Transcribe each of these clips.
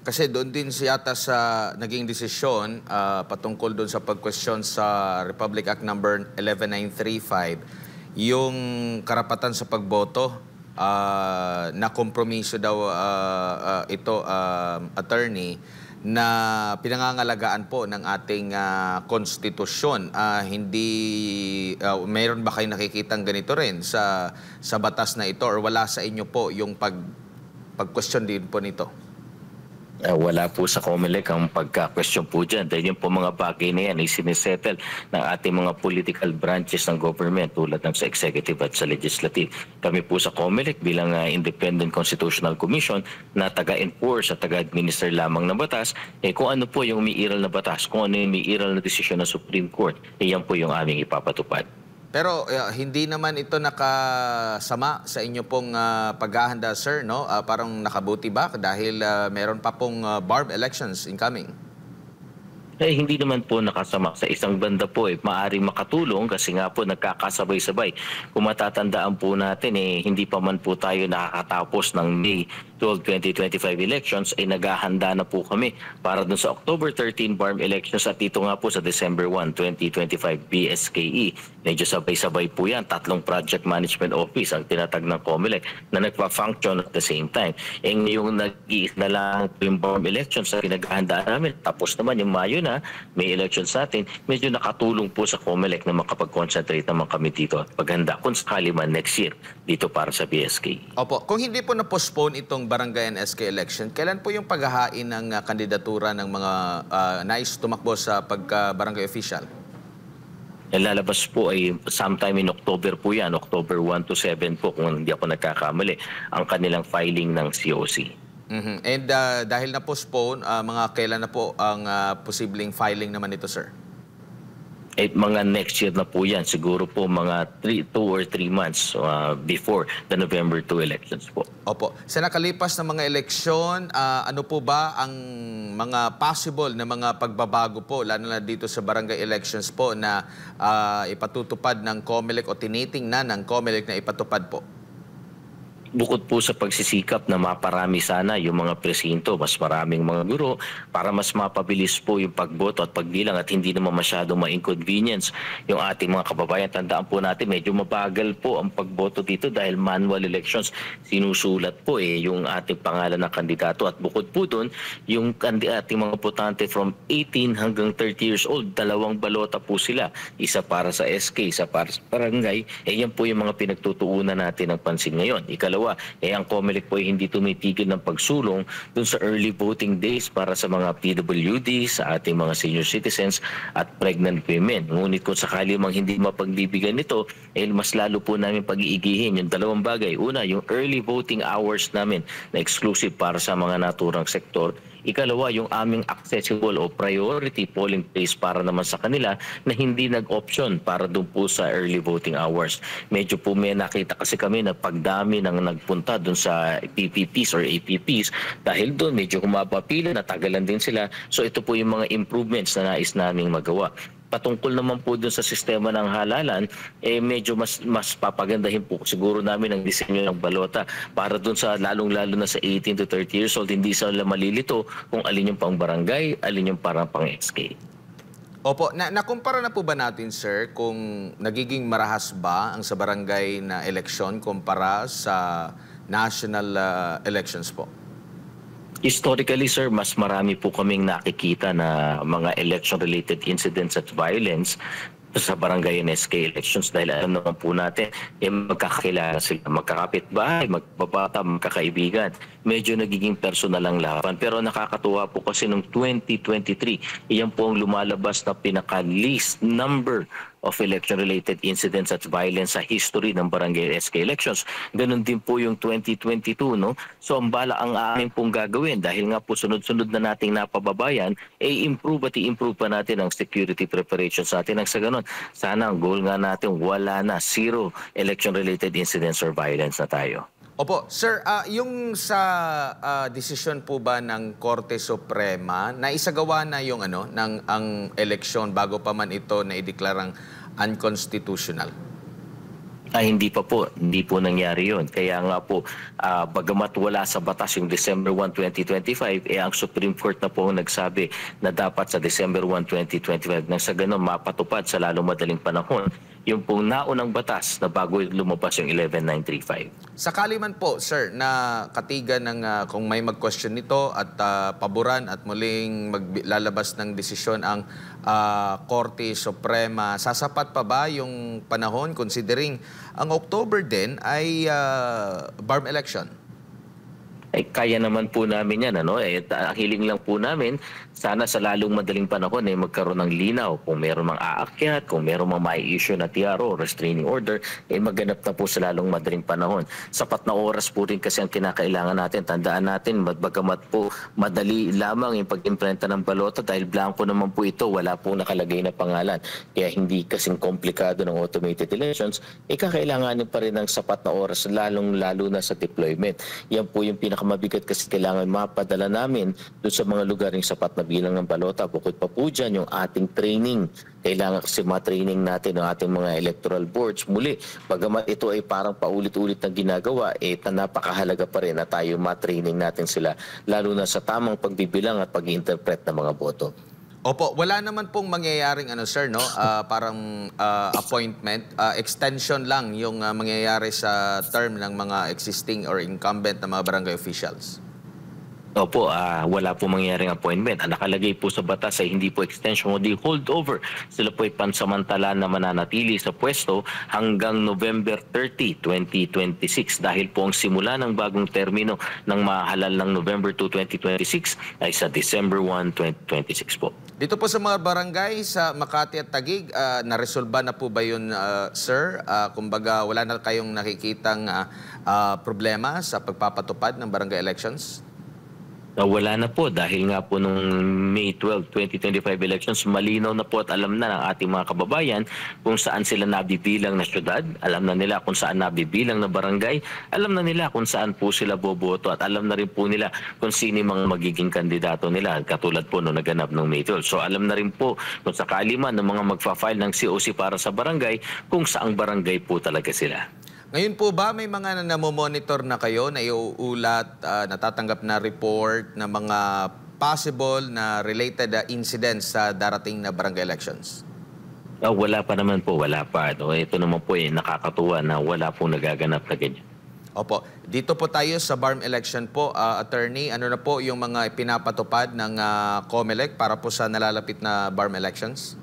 Kasi doon din yata sa naging desisyon patungkol doon sa pag-question sa Republic Act number 11935, yung karapatan sa pagboto na kompromiso daw ito, attorney, na pinangangalagaan po ng ating konstitusyon. Mayroon ba kayong nakikitang ganito rin sa batas na ito, or wala sa inyo po yung pag-question din po nito? Wala po sa COMELEC ang pagka-question po dyan. Dahil yung po mga bagay na yan ay sinisettle ng ating mga political branches ng government tulad ng sa executive at sa legislative. Kami po sa COMELEC bilang Independent Constitutional Commission na taga-enforce at taga-administer lamang ng batas, kung ano po yung umiiral na batas, kung ano yung umiiral na desisyon ng Supreme Court, yan po yung aming ipapatupad. Pero hindi naman ito nakasama sa inyo pong paghahanda, sir, no? Parang nakabuti ba dahil meron pa pong barb elections incoming? Hindi naman po nakasama. Sa isang banda po maaaring makatulong kasi nga po nagkakasabay-sabay. Kung matatandaan po natin hindi pa man po tayo nakakatapos ng May 12, 2025 elections ay naghahanda na po kami para dun sa October 13 BARM elections at dito nga po sa December 1, 2025 BSKE. Medyo sabay-sabay po yan. 3 project management office ang tinatag ng COMELEC na nagpa-function at the same time. Ngayong nag-iis na lang po yung BARM elections sa pinaghahandaan namin. Tapos naman yung Mayo na, may elections natin, medyo nakatulong po sa COMELEC na makapag-concentrate naman kami dito at paghanda kung sakali man next year dito para sa BSK. Opo. Kung hindi po na-postpone itong barangay and SK election, kailan po yung paghahain ng kandidatura ng mga nais tumakbo sa pagka-barangay official? Lalabas po ay sometime in October po yan, October 1 to 7 po kung hindi ako nagkakamali, ang kanilang filing ng COC. And dahil na-postpone, mga kailan na po ang posibleng filing naman ito, sir? Mga next year na po yan. Siguro po mga 2 or 3 months before the November 2 elections po. Opo. Sa nakalipas na mga eleksyon, ano po ba ang mga possible na mga pagbabago po, lalo na dito sa barangay elections po na ipatutupad ng COMELEC o tinitingnan ng COMELEC na ipatupad po? Bukod po sa pagsisikap na maparami sana yung mga presinto, mas maraming mga guro para mas mapabilis po yung pagboto at pagbilang at hindi naman masyadong ma-inconvenience yung ating mga kababayan. Tandaan po natin medyo mabagal po ang pagboto dito dahil manual elections. Sinusulat po yung ating pangalan ng kandidato at bukod po doon yung ating mga botante from 18 hanggang 30 years old, 2 balota po sila. Isa para sa SK, isa para sa barangay. Yan po yung mga pinagtutuunan natin ng pansin ngayon. Ikalawa, ang COMELEC po ay hindi tumitigil ng pagsulong dun sa early voting days para sa mga PWD, sa ating mga senior citizens at pregnant women. Ngunit kung sakali mang hindi mapagbibigyan nito, mas lalo po namin pag-iigihin yung 2 bagay. Una, yung early voting hours namin na exclusive para sa mga naturang sektor. Ikalawa, yung aming accessible o priority polling place para naman sa kanila na hindi nag-option para doon po sa early voting hours. Medyo po may nakita kasi kami na pagdami ng nagpunta doon sa PPPs or APPs dahil doon medyo humabapila, natagalan din sila. So ito po yung mga improvements na nais naming magawa. Patungkol naman po dun sa sistema ng halalan, medyo mas papagandahin po siguro namin ang disenyo ng balota para dun sa lalong-lalo na sa 18 to 30 years old, hindi sila malilito kung alin yung pang barangay, alin yung parang pang SK. Opo, nakumpara na po ba natin, sir, kung nagiging marahas ba ang sa barangay na eleksyon kumpara sa national elections po? Historically, sir, mas marami po kaming nakikita na mga election-related incidents at violence sa barangay and SK elections dahil alam naman po natin, magkakakilala sila, magkakapitbahay, magbabata, magkakaibigan. Medyo nagiging personal ang laban. Pero nakakatuwa po kasi noong 2023, iyan po ang lumalabas na pinaka-least number of election-related incidents at violence sa history ng barangay SK elections. Ganon din po yung 2022, no? So ang bala ang aming pong gagawin dahil nga po sunod-sunod na nating napababayan, improve at i-improve pa natin ang security preparations natin. Ang sa ganon, sana ang goal nga natin, wala na, 0 election-related incidents or violence na tayo. Opo. Sir, yung sa desisyon po ba ng Korte Suprema na isagawa na yung ang eleksyon bago pa man ito na ideklarang unconstitutional? Hindi pa po, hindi po nangyari yun. Kaya nga po, bagamat wala sa batas yung December 1, 2025, ang Supreme Court na po ang nagsabi na dapat sa December 1, 2025 nang sa ganun mapatupad sa lalong madaling panahon yung pong naunang batas na bago lumabas yung 11935. Sakali man po, sir, na katigan ng kung may mag-question nito at paboran at muling maglalabas ng desisyon ang Korte Suprema, sasapat pa ba yung panahon considering ang October din ay BARM election? Kaya naman po namin yan. Ang hiling lang po namin, sana sa lalong madaling panahon magkaroon ng linaw. Kung meron mang aakyat, kung meron mang mai-issue na TRO, restraining order, maganap na po sa lalong madaling panahon. Sapat na oras po rin kasi ang kinakailangan natin. Tandaan natin, bagamat po madali lamang yung pag-imprenta ng balota dahil blanco naman po ito, wala po nakalagay na pangalan. Kaya hindi kasing komplikado ng automated elections, kakailanganin pa rin ng sapat na oras, lalong-lalo na sa deployment. Yan po yung pinakamabigat kasi kailangan mapadala namin doon sa mga lugar yung sapat na bilang ng balota. Bukod pa po dyan yung ating training. Kailangan kasi ma-training natin ng ating mga electoral boards. Muli, bagamat ito ay parang paulit-ulit na ginagawa, napakahalaga pa rin na tayo ma-training natin sila, lalo na sa tamang pagbibilang at pag-interpret ng mga boto. Opo, wala naman pong mangyayaring sir, no? Parang appointment, extension lang yung mangyayari sa term ng mga existing or incumbent na mga barangay officials. Opo, wala po mangyaring appointment. Ang nakalagay po sa batas ay hindi po extension, kundi holdover. Sila po ay pansamantala na mananatili sa pwesto hanggang November 30, 2026 dahil po ang simula ng bagong termino ng mahalal ng November 2, 2026 ay sa December 1, 2026 po. Dito po sa mga barangay sa Makati at Taguig, naresolba na po ba yun, sir? Kumbaga, wala na kayong nakikitang problema sa pagpapatupad ng barangay elections? Wala na po dahil nga po nung May 12, 2025 elections, malinaw na po at alam na ng ating mga kababayan kung saan sila nabibilang na syudad, alam na nila kung saan nabibilang na barangay, alam na nila kung saan po sila boboto at alam na rin po nila kung sino mga magiging kandidato nila katulad po nung naganap ng May 12. So alam na rin po kung sakali man ng mga magfa-file ng COC para sa barangay kung saang barangay po talaga sila. Ngayon po ba may mga namomonitor na kayo na iuulat, natatanggap na report na mga possible na related incidents sa darating na barangay elections? Wala pa naman po, wala pa. Ito naman po nakakatuwa na wala pong nagaganap na ganyan. Opo. Dito po tayo sa BARM election po, attorney. Ano na po yung mga pinapatupad ng COMELEC para po sa nalalapit na BARM elections?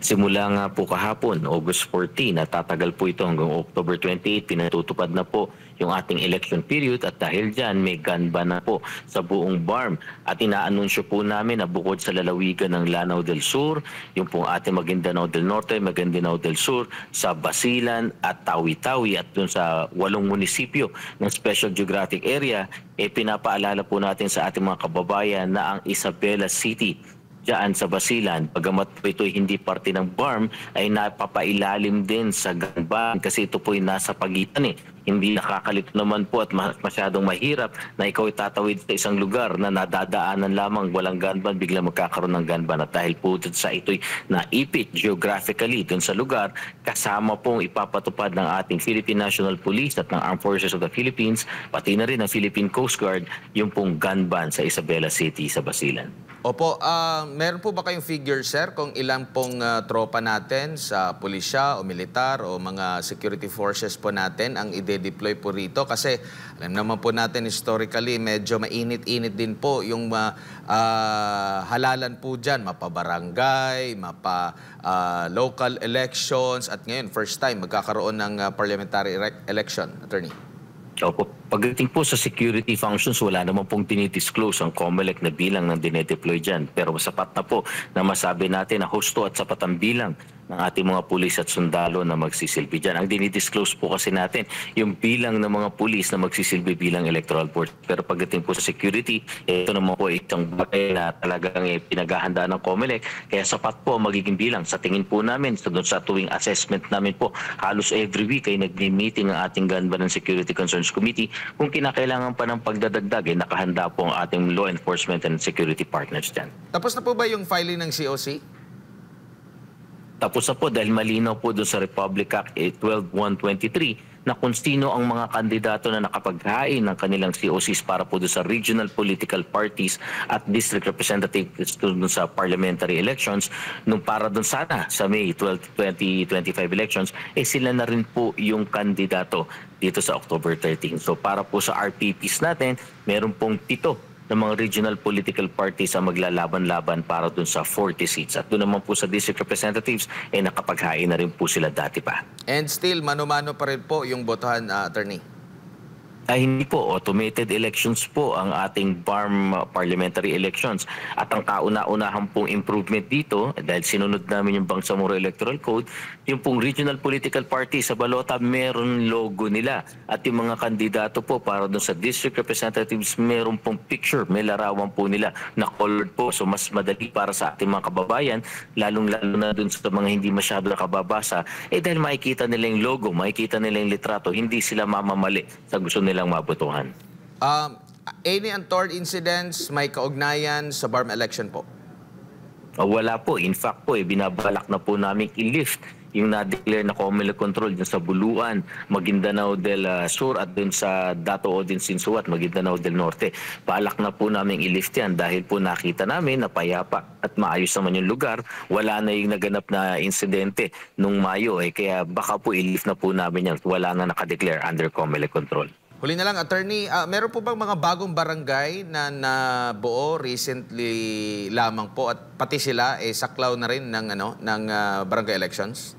Simula nga po kahapon, August 14, tatagal po ito hanggang October 28, pinatutupad na po yung ating election period at dahil dyan may gun ban na po sa buong BARM. At inaanunsyo po namin na bukod sa lalawigan ng Lanao del Sur, yung pong ating Maguindanao del Norte, Maguindanao del Sur, sa Basilan at Tawi-Tawi at dun sa 8 munisipyo ng Special Geographic Area, pinapaalala po natin sa ating mga kababayan na ang Isabela City diyan sa Basilan, bagamat po ito hindi parte ng BARM, ay napapailalim din sa gun ban kasi ito po ay nasa pagitan Hindi nakakalito naman po at masyadong mahirap na ikaw itatawid sa isang lugar na nadadaanan lamang walang gun ban, bigla magkakaroon ng gun ban. At dahil po sa ito'y naipit geographically dun sa lugar, kasama pong ipapatupad ng ating Philippine National Police at ng Armed Forces of the Philippines, pati na rin ng Philippine Coast Guard, yung pong gun ban sa Isabela City sa Basilan. Opo, meron po ba kayong figure, sir, kung ilang pong tropa natin sa pulisya o militar o mga security forces po natin ang ide-deploy po rito? Kasi alam naman po natin historically, medyo mainit-init din po yung halalan po dyan, mapa-barangay, mapa-local elections, at ngayon, first time, magkakaroon ng parliamentary election, attorney. Opo. Pagdating po sa security functions, wala naman pong dinidisclose ang COMELEC na bilang ng dinedeploy dyan. Pero sapat na po na masabi natin na husto at sapat ang bilang ng ating mga pulis at sundalo na magsisilbi dyan. Ang dinidisclose po kasi natin yung bilang ng mga pulis na magsisilbi bilang electoral board. Pero pagdating po sa security, ito naman po isang bagay na talagang pinaghahandaan ng COMELEC. Kaya sapat po ang magiging bilang. Sa tingin po namin, sa tuwing assessment namin po, halos every week ay nag-meeting ang ating Gun Ban and Security Concerns Committee. Kung kinakailangan pa ng pagdadagdag, nakahanda po ang ating law enforcement and security partners dyan. Tapos na po ba yung filing ng COC? Tapos na po dahil malinaw po doon sa Republic Act 12123 na kung sino ang mga kandidato na nakapaghain ng kanilang COCs para po doon sa regional political parties at district representatives doon sa parliamentary elections nung para doon sana sa May 12, 2025 elections, sila na rin po yung kandidato dito sa October 13. So para po sa RPPs natin, meron pong 7 ng mga regional political parties ang maglalaban-laban para dun sa 40 seats. At doon naman po sa district representatives, nakapaghain na rin po sila dati pa. And still, mano-mano pa rin po yung botohan, attorney? Ay hindi po, automated elections po ang ating BARM parliamentary elections. At ang kauna-unahan pong improvement dito, dahil sinunod namin yung Bangsamoro Electoral Code, yung pong regional political party sa balota, meron logo nila. At yung mga kandidato po para doon sa district representatives, meron pong picture, may larawan po nila na colored po. So mas madali para sa ating mga kababayan, lalong-lalo na doon sa mga hindi masyado nakababasa, dahil makikita nila yung logo, makikita nila yung litrato, hindi sila mamamali sa gusto nilang mabotohan. Any untoward incidents may kaugnayan sa BARM election po? Wala po. In fact po, binabalak na po namin i-lift yung na-declare na Comelec control dun sa Buluan, Maguindanao del Sur at dun sa Dato Odinsinsu at Maguindanao del Norte. Balak na po namin i-lift yan dahil po nakita namin na payapa at maayos naman yung lugar. Wala na yung naganap na insidente nung Mayo. Kaya baka po i-lift na po namin yan. Wala na nakadeclare under Comelec control. Huli na lang, attorney, meron po bang mga bagong barangay na nabuo recently lamang po at pati sila saklaw na rin ng barangay elections?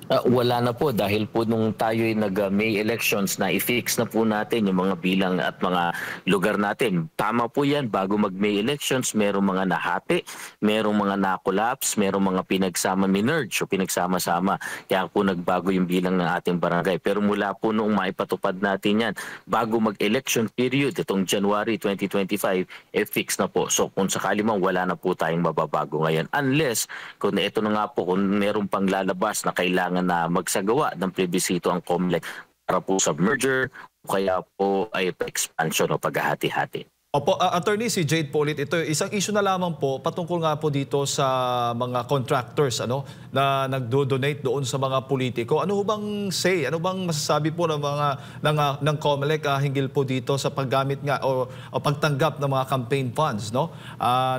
Wala na po dahil po nung tayo'y nag-May elections na i-fix na po natin yung mga bilang at mga lugar natin. Tama po yan, bago mag-May elections, merong mga nahati, merong mga na-collapse, merong mga pinagsama-minerge o pinagsama-sama. Kaya po nagbago yung bilang ng ating barangay. Pero mula po nung maipatupad natin yan, bago mag-election period, itong January 2025, fix na po. So kung sakali man, wala na po tayong mababago ngayon. Unless, kung ito na nga po, kung merong pang lalabas na kailangan na magsagawa ng plebisito ang COMELEC para po sa merger o kaya po ay expansion o paghahati-hati. Opo, attorney, si Jade po ulit. Ito, isang issue na lamang po patungkol nga po dito sa mga contractors na nagdo-donate doon sa mga politiko. Ano bang say? Ano bang masasabi po ng mga ng COMELEC hinggil po dito sa paggamit nga o pagtanggap ng mga campaign funds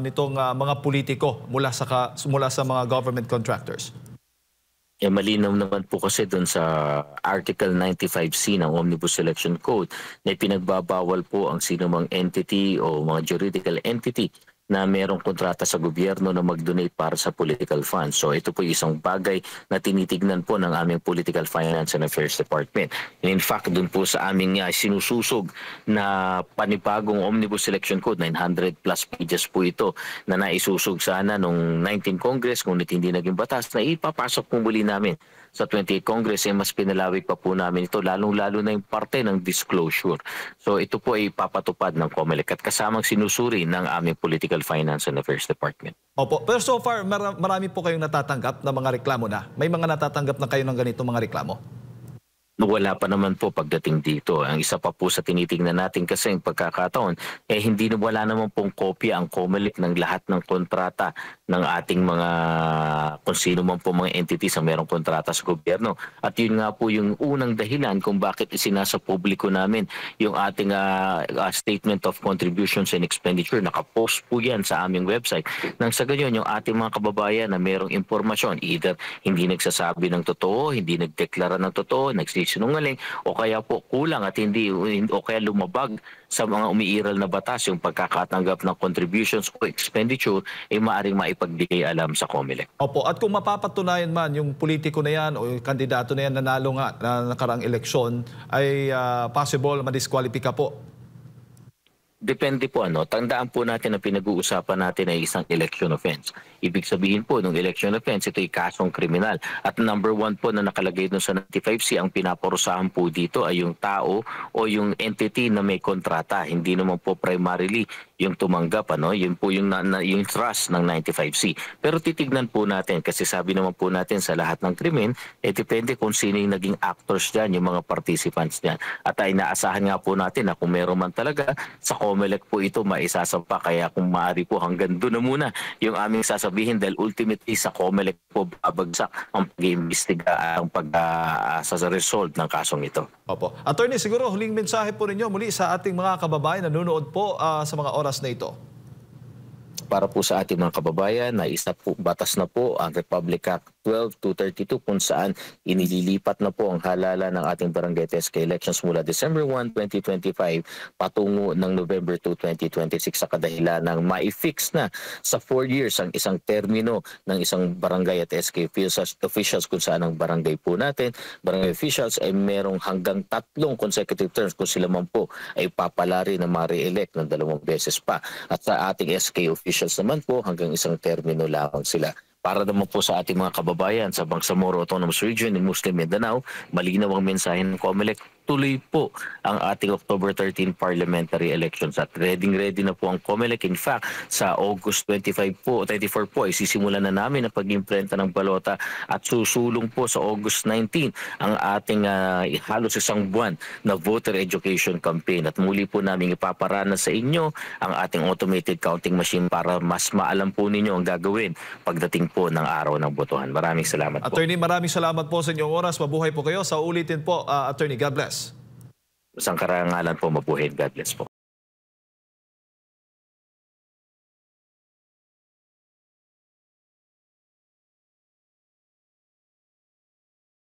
nitong mga politiko mula sa mga government contractors? Malinaw naman po kasi doon sa Article 95C ng Omnibus Election Code na pinagbabawal po ang sinumang entity o mga juridical entity na merong kontrata sa gobyerno na mag-donate para sa political funds. So ito po isang bagay na tinitignan po ng aming Political Finance and Affairs Department. And in fact, doon po sa aming sinususog na panibagong Omnibus Election Code, 900 plus pages po ito, na naisusog sana nung 19 Congress, ngunit hindi naging batas, na ipapasok po muli namin sa 28 Congress, mas pinalawig pa po namin ito, lalong-lalo na yung parte ng disclosure. So ito po ay ipapatupad ng COMELEC at kasamang sinusuri ng aming Political Finance and Affairs Department. Opo, pero so far marami po kayong natatanggap na mga reklamo na. May mga natatanggap na kayo ng ganito mga reklamo? Wala pa naman po pagdating dito. Ang isa pa po sa tinitingnan natin kasi yung pagkakataon, wala naman pong kopya ang COMELEC ng lahat ng kontrata ng ating mga kung sino man po mga entities ang merong kontrata sa gobyerno. At yun nga po yung unang dahilan kung bakit isinasa publiko namin yung ating Statement of Contributions and Expenditure. Nakapost po yan sa aming website. Nang sa ganyan, yung ating mga kababayan na merong impormasyon, either hindi nagsasabi ng totoo, hindi nagdeklara ng totoo, sinungaling o kaya po kulang at hindi o kaya lumabag sa mga umiiral na batas yung pagkakatanggap ng contributions o expenditure maaring maipagbigay alam sa COMELEC. Opo, at kung mapapatunayan man yung politiko na yan o yung kandidato na yan nanalo nga na nakaraang eleksyon ay possible madiskwalipika po. Depende po tandaan po natin na pinag-uusapan natin ay isang election offense. Ibig sabihin po, nung election offense, ito ay kasong kriminal. At number 1 po na nakalagay dun sa 95C, ang pinaparusahan po dito ay yung tao o yung entity na may kontrata. Hindi naman po primarily yung tumanggap, yun po yung trust ng 95C. Pero titignan po natin, kasi sabi naman po natin sa lahat ng krimen, depende kung sino yung naging actors dyan, yung mga participants dyan. At ay naasahan nga po natin na kung meron man talaga sa COMELEC po ito maisasampa. Kaya kung maaari po hanggang doon na muna yung aming sasabihin dahil ultimately sa COMELEC po babagsak ang pag-iimbestiga ang pag-asa sa resolve ng kasong ito. Opo. Attorney, siguro huling mensahe po ninyo muli sa ating mga kababayan na nanonood po sa mga oras na ito. Para po sa ating mga kababayan, batas na po ang Republic Act 12232 kung saan inililipat na po ang halalan ng ating barangay TSK elections mula December 1, 2025 patungo ng November 2, 2026 sa kadahilan ng ma-fix na sa 4 years ang isang termino ng isang barangay at SK officials kung saan ang barangay po natin, barangay officials ay merong hanggang 3 consecutive terms kung sila man po ay papalari na ma-re-elect ng 2 beses pa. At sa ating SK officials naman po hanggang isang termino lamang sila. Para naman po sa ating mga kababayan sa Bangsamoro Autonomous Region in Muslim Mindanao, malinaw ang mensahe ng COMELEC, tuloy po ang ating October 13 parliamentary elections at ready na po ang COMELEC. In fact, sa August 24 po ay sisimulan na namin ang pag-imprenta ng balota at susulong po sa August 19 ang ating halos isang buwan na voter education campaign at muli po namin ipaparana sa inyo ang ating automated counting machine para mas maalam po ninyo ang gagawin pagdating po ng araw ng botohan. Maraming salamat po. Attorney, maraming salamat po sa inyong oras. Mabuhay po kayo. Sa ulitin po, Attorney, God bless. Sa karangalan po, mabuhay. God bless po.